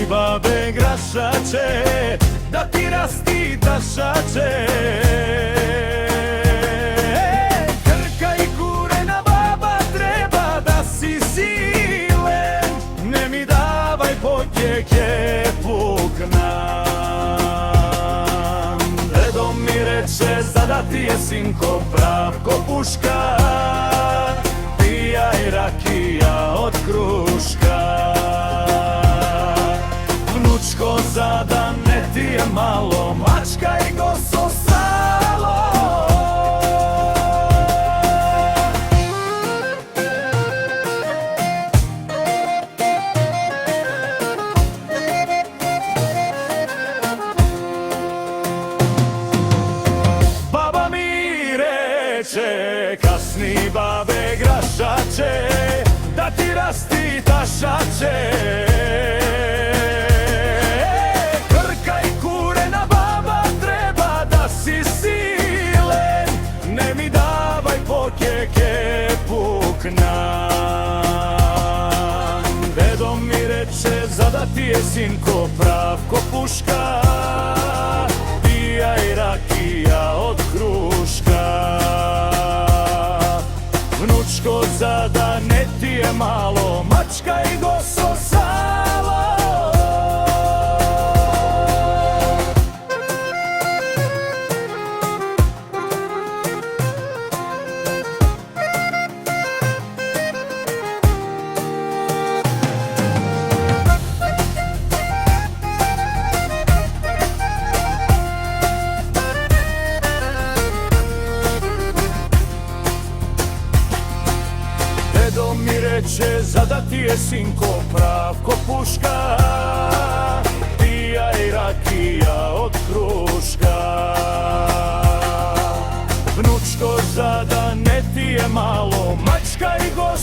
kasni babe grašače, da ti rasti tašače. Krka i kurena baba, treba da si silen, ne mi davaj potjeke puknan. Dedo mi reče, zada ti je sinko prav ko puška, pijaj rakija od kruška. Vnučko, zada ne ti je malo, mačkaj go so salo. Baba mi reče, kasni babe grašače, da ti rasti tašače. Krka i kurena baba, treba da si silen, ne mi davaj potjeke puknan. Dedo mi reče, zada ti je sinko prav ko puška, pijaj rakija od kruška. Vnučko, zada ne ti je malo, mačkaj go so salo. Dedo mi reče, zada ti je sinko prav ko puška, pijaj rakija od kruška. Vnučko, zada ne ti je malo, mačkaj go